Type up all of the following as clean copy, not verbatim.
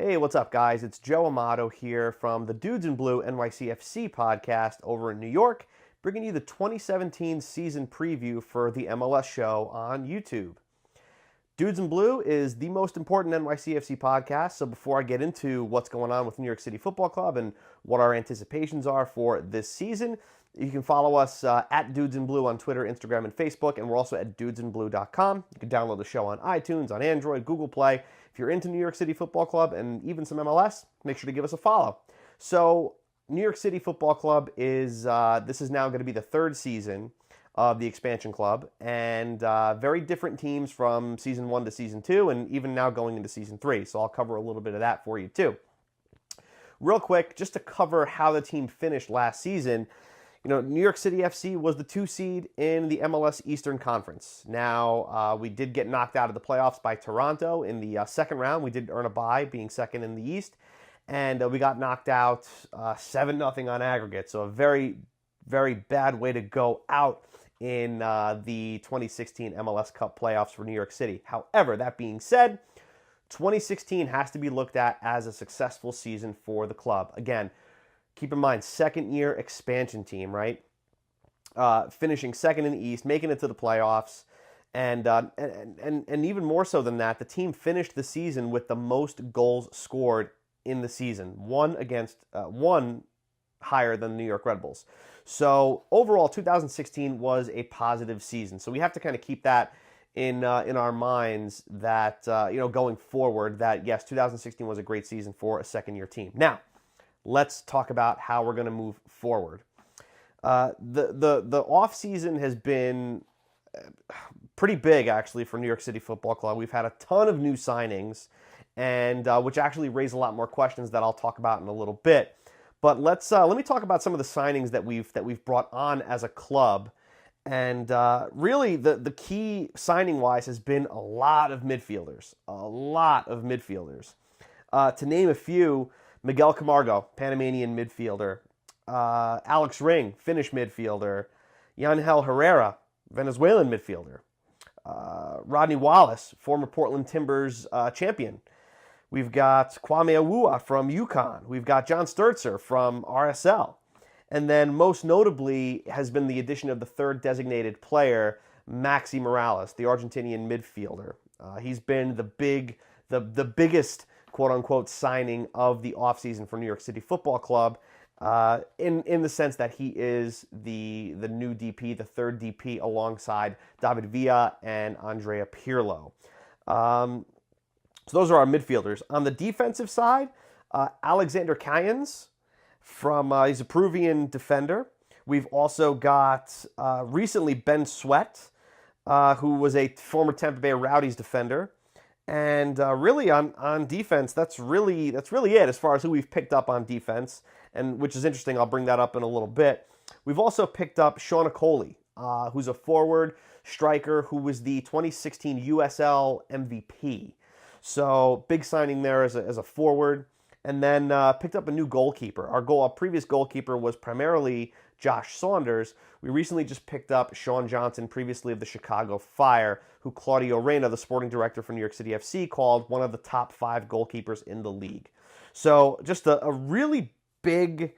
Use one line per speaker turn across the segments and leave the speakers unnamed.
Hey, what's up, guys? It's Joe Amato here from the Dudes in Blue NYCFC podcast over in New York, bringing you the 2017 season preview for the MLS Show on YouTube. Dudes in Blue is the most important NYCFC podcast, so before I get into what's going on with New York City Football Club and what our anticipations are for this season, you can follow us at Dudes in Blue on Twitter, Instagram, and Facebook, and we're also at dudesinblue.com. You can download the show on iTunes, on Android, Google Play. If you're into New York City Football Club and even some MLS, make sure to give us a follow. So, New York City Football Club this is now going to be the third season of the expansion club, and very different teams from season 1 to season 2, and even now going into season 3. So I'll cover a little bit of that for you too. Real quick, just to cover how the team finished last season. New York City FC was the 2 seed in the MLS Eastern Conference. Now, we did get knocked out of the playoffs by Toronto in the second round. We did earn a bye, being second in the East. And we got knocked out 7-0 on aggregate. So a very, very bad way to go out in the 2016 MLS Cup playoffs for New York City. However, that being said, 2016 has to be looked at as a successful season for the club. Again, keep in mind, second-year expansion team, right? Finishing second in the East, making it to the playoffs, and even more so than that, the team finished the season with the most goals scored in the season, one higher than the New York Red Bulls. So overall, 2016 was a positive season. So we have to kind of keep that in our minds that going forward, that yes, 2016 was a great season for a second-year team. Now, let's talk about how we're going to move forward. The off season has been pretty big, actually, for New York City Football Club. We've had a ton of new signings, and which actually raise a lot more questions that I'll talk about in a little bit. But let me talk about some of the signings that we've brought on as a club. And really, the key signing-wise has been a lot of midfielders. To name a few: Miguel Camargo, Panamanian midfielder. Alex Ring, Finnish midfielder. Yangel Herrera, Venezuelan midfielder. Rodney Wallace, former Portland Timbers champion. We've got Kwame Awua from UConn. We've got John Sturzer from RSL. And then most notably has been the addition of the third designated player, Maxi Morales, the Argentinian midfielder. He's been the biggest quote-unquote signing of the offseason for New York City Football Club, in the sense that he is the new DP, the third DP, alongside David Villa and Andrea Pirlo. So those are our midfielders. On the defensive side, Alexander Cayens, he's a Peruvian defender. We've also got recently Ben Sweat, who was a former Tampa Bay Rowdies defender. And really on defense, that's really it as far as who we've picked up on defense, and which is interesting. I'll bring that up in a little bit. We've also picked up Sean Okoli, who's a forward striker who was the 2016 USL MVP. So big signing there as a forward. And then picked up a new goalkeeper. Our previous goalkeeper was primarily Josh Saunders. We recently just picked up Sean Johnson, previously of the Chicago Fire, who Claudio Reyna, the sporting director for New York City FC, called one of the top 5 goalkeepers in the league. So just a really big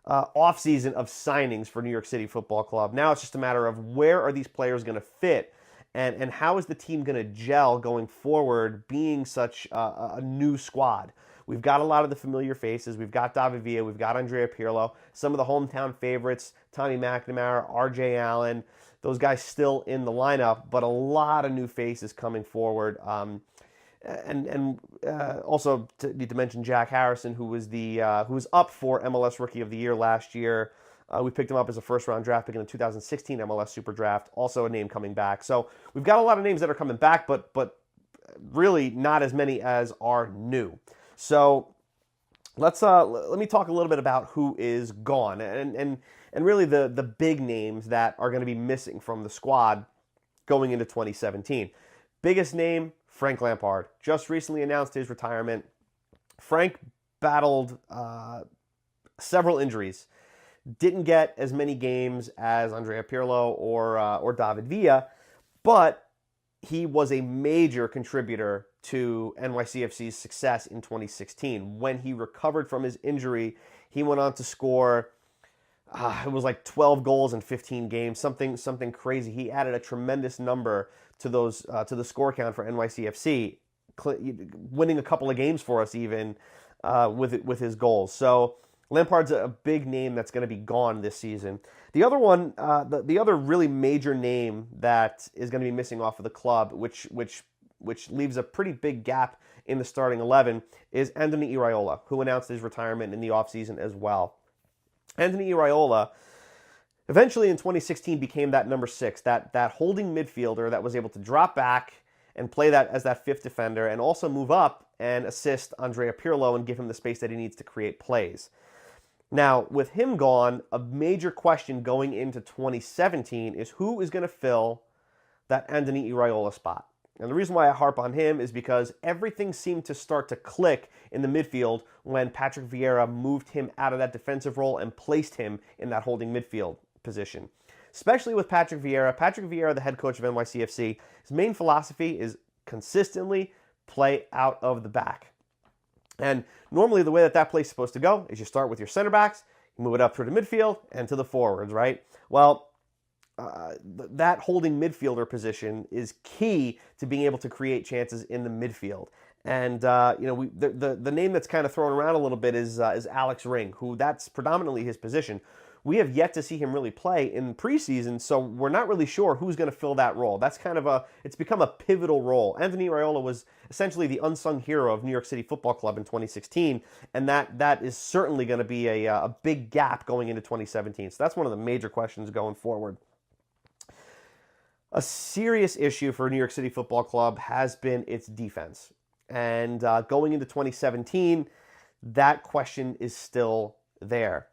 offseason of signings for New York City Football Club. Now it's just a matter of where are these players going to fit, and how is the team going to gel going forward, being such a new squad. We've got a lot of the familiar faces. We've got David Villa. We've got Andrea Pirlo. Some of the hometown favorites, Tommy McNamara, R.J. Allen. Those guys still in the lineup, but a lot of new faces coming forward. Also need to mention Jack Harrison, who was up for MLS Rookie of the Year last year. We picked him up as a first-round draft pick in the 2016 MLS Super Draft. Also a name coming back. So we've got a lot of names that are coming back, but really not as many as are new. So let me talk a little bit about who is gone and really the big names that are going to be missing from the squad going into 2017. Biggest name, Frank Lampard. Just recently announced his retirement. Frank battled several injuries. Didn't get as many games as Andrea Pirlo or David Villa, but he was a major contributor to NYCFC's success in 2016. When he recovered from his injury, he went on to score, it was like 12 goals in 15 games, something crazy. He added a tremendous number to the score count for NYCFC, winning a couple of games for us even with his goals. So Lampard's a big name that's going to be gone this season. The other one, the other really major name that is going to be missing off of the club, which leaves a pretty big gap in the starting 11, is Anthony Iraola, who announced his retirement in the offseason as well. Anthony Iraola eventually in 2016 became that number 6, that holding midfielder that was able to drop back and play that as that fifth defender and also move up and assist Andrea Pirlo and give him the space that he needs to create plays. Now, with him gone, a major question going into 2017 is who is going to fill that Anthony Iraola spot. And the reason why I harp on him is because everything seemed to start to click in the midfield when Patrick Vieira moved him out of that defensive role and placed him in that holding midfield position. Especially with Patrick Vieira. Patrick Vieira, the head coach of NYCFC, his main philosophy is consistently play out of the back. And normally the way that play is supposed to go is you start with your center backs, you move it up through the midfield and to the forwards, right? Well, that holding midfielder position is key to being able to create chances in the midfield. And the name that's kind of thrown around a little bit is Alex Ring, who that's predominantly his position. We have yet to see him really play in preseason, so we're not really sure who's going to fill that role. That's it's become a pivotal role. Anthony Iraola was essentially the unsung hero of New York City Football Club in 2016, and that is certainly going to be a big gap going into 2017. So that's one of the major questions going forward. A serious issue for New York City Football Club has been its defense. And going into 2017, that question is still there.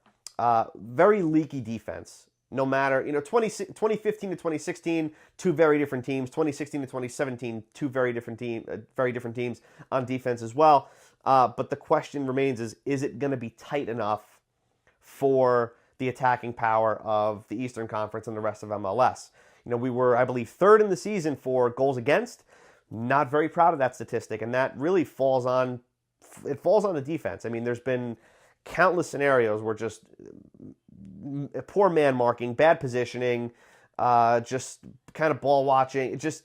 Very leaky defense. No matter, 2015 to 2016, two very different teams. 2016 to 2017, two very different teams on defense as well. But the question remains is it going to be tight enough for the attacking power of the Eastern Conference and the rest of MLS? We were, I believe, third in the season for goals against. Not very proud of that statistic, and that really falls on the defense. I mean, there's been countless scenarios where just poor man marking, bad positioning, just kind of ball watching, just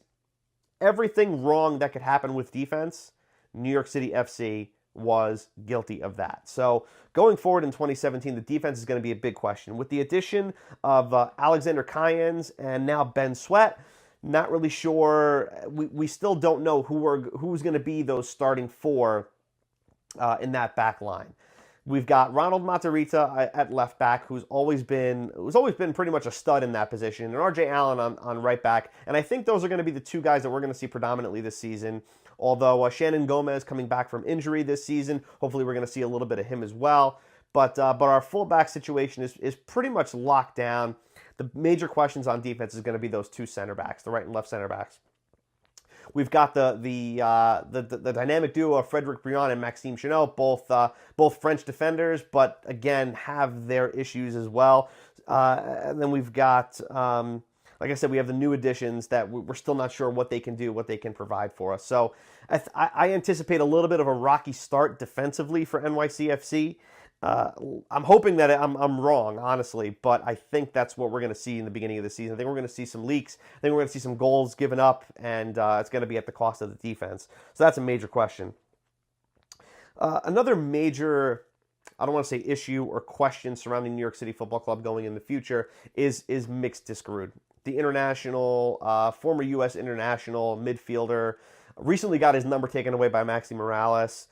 everything wrong that could happen with defense. New York City FC was guilty of that. So going forward in 2017, the defense is going to be a big question. With the addition of Alexander Cayens and now Ben Sweat, not really sure. We still don't know who's going to be those starting four in that back line. We've got Ronald Matarrita at left back, who's always been pretty much a stud in that position, and RJ Allen on right back. And I think those are going to be the two guys that we're going to see predominantly this season. Although Shannon Gomez coming back from injury this season, hopefully we're going to see a little bit of him as well. But our fullback situation is pretty much locked down. The major questions on defense is going to be those two center backs, the right and left center backs. We've got the dynamic duo of Frederic Briand and Maxime Chanot, both French defenders, but again have their issues as well. And then we've got, like I said, we have the new additions that we're still not sure what they can do, what they can provide for us. So I anticipate a little bit of a rocky start defensively for NYCFC. I'm hoping that I'm wrong, honestly, but I think that's what we're going to see in the beginning of the season. I think we're going to see some leaks. I think we're going to see some goals given up, and it's going to be at the cost of the defense. So that's a major question. Another major, I don't want to say issue or question surrounding New York City Football Club going in the future is Mix Diskerud, the international, former U.S. international midfielder, recently got his number taken away by Maxi Morales.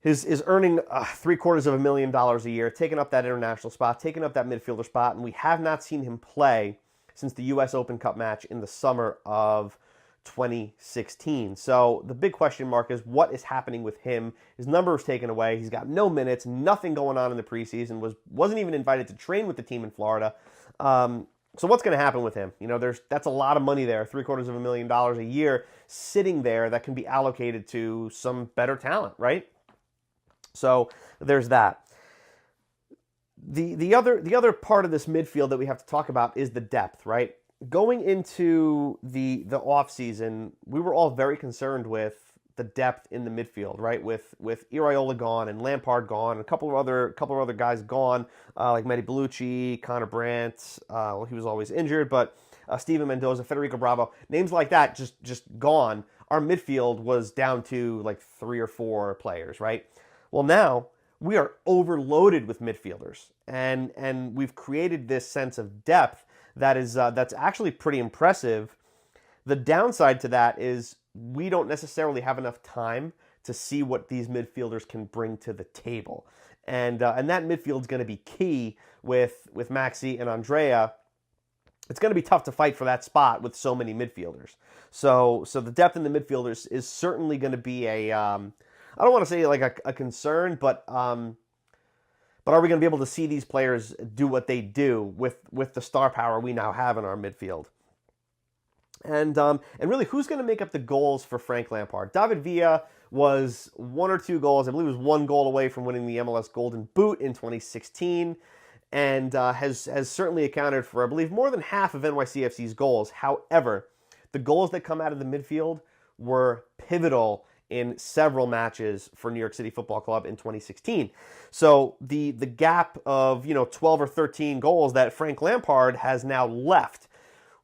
Is earning $750,000 a year, taking up that international spot, taking up that midfielder spot, and we have not seen him play since the U.S. Open Cup match in the summer of 2016. So the big question mark is what is happening with him. His number was taken away. He's got no minutes, nothing going on in the preseason, wasn't even invited to train with the team in Florida. So what's going to happen with him? That's a lot of money there, $750,000 a year sitting there that can be allocated to some better talent, right? So there's that. The other part of this midfield that we have to talk about is the depth, right? going into the off season, we were all very concerned with the depth in the midfield, right? With Iraola gone and Lampard gone, and a couple of other guys gone, like Mehdi Bellucci, Connor Brandt. Well, he was always injured, but Steven Mendoza, Federico Bravo, names like that just gone. Our midfield was down to like 3 or 4 players, right? Well, now we are overloaded with midfielders, and we've created this sense of depth that's actually pretty impressive. The downside to that is we don't necessarily have enough time to see what these midfielders can bring to the table, and that midfield is going to be key with Maxi and Andrea. It's going to be tough to fight for that spot with so many midfielders. So the depth in the midfielders is certainly going to be a I don't want to say like a concern, but are we going to be able to see these players do what they do with the star power we now have in our midfield? And really, who's going to make up the goals for Frank Lampard? David Villa was 1 or 2 goals. I believe it was 1 goal away from winning the MLS Golden Boot in 2016, and has certainly accounted for, I believe, more than half of NYCFC's goals. However, the goals that come out of the midfield were pivotal in several matches for New York City Football Club in 2016. So the gap of 12 or 13 goals that Frank Lampard has now left,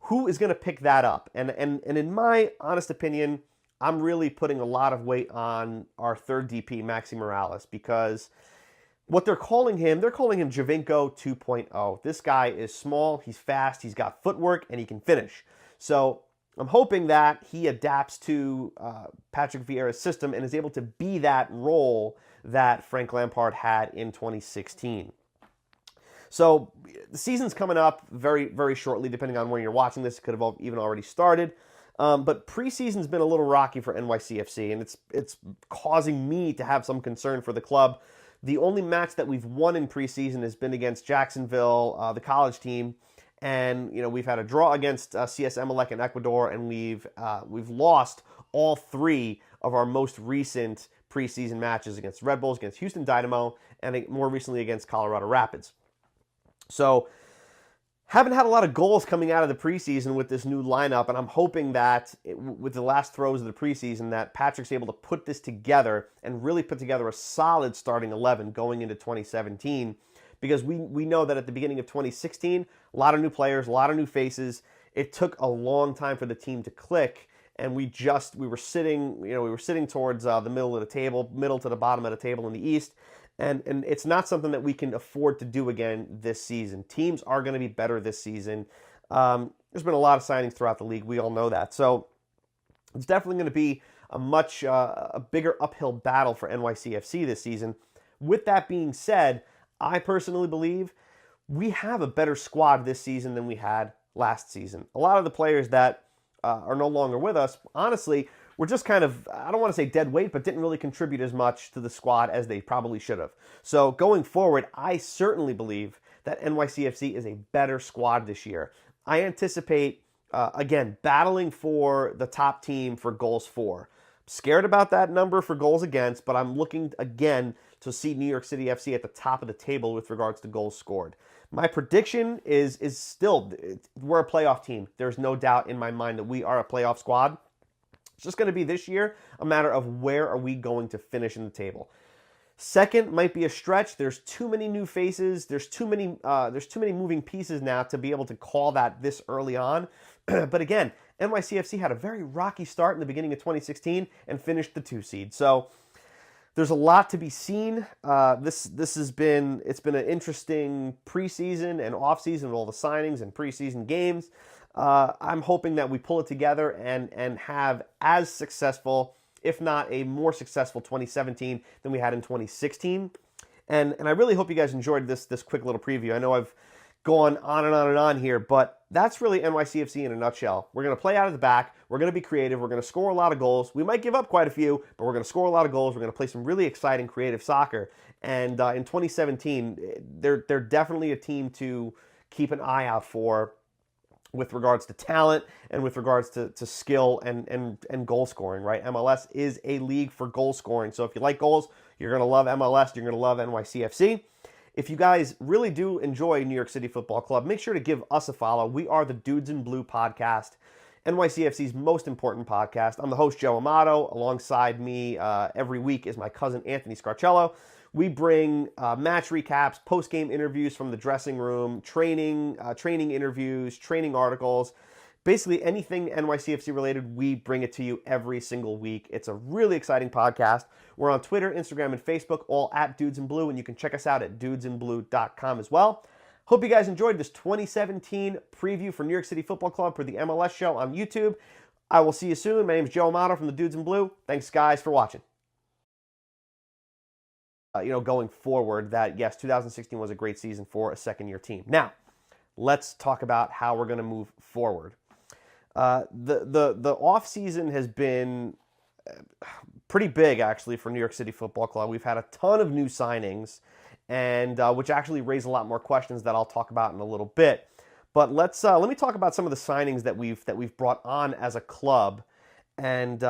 who is going to pick that up? And in my honest opinion, I'm really putting a lot of weight on our third DP, Maxi Morales, because what they're calling him Javinko 2.0. This guy is small, he's fast, he's got footwork, and he can finish. So I'm hoping that he adapts to Patrick Vieira's system and is able to be that role that Frank Lampard had in 2016. So the season's coming up very, very shortly, depending on when you're watching this. It could have even already started. But preseason's been a little rocky for NYCFC, and it's causing me to have some concern for the club. The only match that we've won in preseason has been against Jacksonville, the college team. And we've had a draw against CS Emelec in Ecuador, and we've lost all 3 of our most recent preseason matches against Red Bulls, against Houston Dynamo, and more recently against Colorado Rapids. So haven't had a lot of goals coming out of the preseason with this new lineup, and I'm hoping that with the last throws of the preseason that Patrick's able to put this together and really put together a solid starting 11 going into 2017. Because we know that at the beginning of 2016, a lot of new players, a lot of new faces. It took a long time for the team to click, and we were sitting towards the middle of the table, middle to the bottom of the table in the East, and it's not something that we can afford to do again this season. Teams are going to be better this season. There's been a lot of signings throughout the league. We all know that. So it's definitely going to be a bigger uphill battle for NYCFC this season. With that being said, I personally believe we have a better squad this season than we had last season. A lot of the players that are no longer with us, honestly, were just kind of, I don't want to say dead weight, but didn't really contribute as much to the squad as they probably should have. So going forward, I certainly believe that NYCFC is a better squad this year. I anticipate, again, battling for the top team for goals for. Scared about that number for goals against, but I'm looking, again, to see New York City FC at the top of the table with regards to goals scored. My prediction is still, we're a playoff team. There's no doubt in my mind that we are a playoff squad. It's just going to be this year a matter of where are we going to finish in the table. Second might be a stretch. There's too many new faces. There's too many moving pieces now to be able to call that this early on. But again, NYCFC had a very rocky start in the beginning of 2016 and finished the 2 seed. So there's a lot to be seen. It's been an interesting preseason and offseason with all the signings and preseason games. I'm hoping that we pull it together and have as successful, if not a more successful 2017 than we had in 2016. And I really hope you guys enjoyed this quick little preview. I know I've gone on and on and on here, but that's really NYCFC in a nutshell. We're going to play out of the back. We're going to be creative. We're going to score a lot of goals. We might give up quite a few, but we're going to score a lot of goals. We're going to play some really exciting, creative soccer. And in 2017, they're definitely a team to keep an eye out for with regards to talent and with regards to skill and goal scoring, right? MLS is a league for goal scoring. So if you like goals, you're going to love MLS. You're going to love NYCFC. If you guys really do enjoy New York City Football Club, make sure to give us a follow. We are the Dudes in Blue podcast, NYCFC's most important podcast. I'm the host, Joe Amato. Alongside me every week is my cousin, Anthony Scarcello. We bring match recaps, post-game interviews from the dressing room, training interviews, training articles. Basically anything NYCFC related, we bring it to you every single week. It's a really exciting podcast. We're on Twitter, Instagram, and Facebook, all at Dudes in Blue, and you can check us out at dudesinblue.com as well. Hope you guys enjoyed this 2017 preview for New York City Football Club for the MLS Show on YouTube. I will see you soon. My name is Joe Amato from the Dudes in Blue. Thanks, guys, for watching. Going forward, that yes, 2016 was a great season for a second-year team. Now, let's talk about how we're going to move forward. The off season has been pretty big, actually, for New York City Football Club. We've had a ton of new signings, and which actually raise a lot more questions that I'll talk about in a little bit. But let me talk about some of the signings that we've brought on as a club. And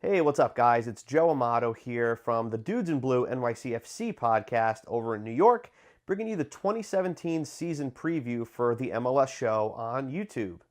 hey, what's up, guys? It's Joe Amato here from the Dudes in Blue NYCFC podcast over in New York, bringing you the 2017 season preview for the MLS Show on YouTube.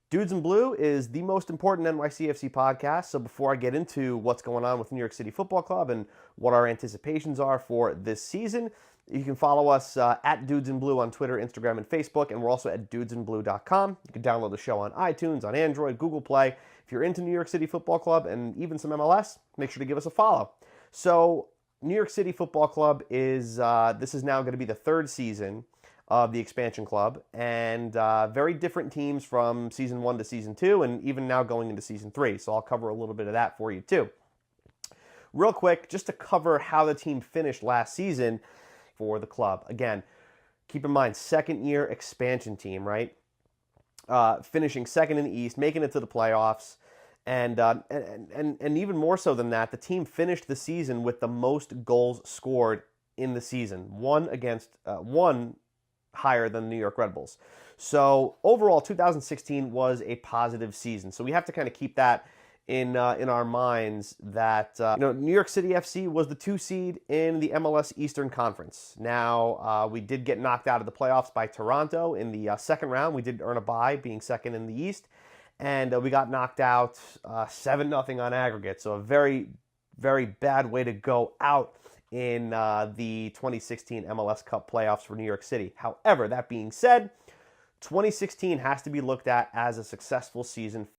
Dudes in Blue is the most important NYCFC podcast, so before I get into what's going on with New York City Football Club and what our anticipations are for this season, you can follow us at Dudes in Blue on Twitter, Instagram, and Facebook, and we're also at dudesinblue.com. You can download the show on iTunes, on Android, Google Play. If you're into New York City Football Club and even some MLS, make sure to give us a follow. So, New York City Football Club is, this is now going to be the third season of the expansion club, and very different teams from season 1 to season 2, and even now going into season 3. So I'll cover a little bit of that for you too. Real quick, just to cover how the team finished last season for the club. Again, keep in mind, second-year expansion team, right? Finishing second in the East, making it to the playoffs. And even more so than that, the team finished the season with the most goals scored in the season, one higher than the New York Red Bulls. So overall, 2016 was a positive season. So we have to kind of keep that in our minds that New York City FC was the 2 seed in the MLS Eastern Conference. Now we did get knocked out of the playoffs by Toronto in the second round. We did earn a bye, being second in the East. And we got knocked out 7-0 on aggregate. So a very, very bad way to go out in the 2016 MLS Cup playoffs for New York City. However, that being said, 2016 has to be looked at as a successful season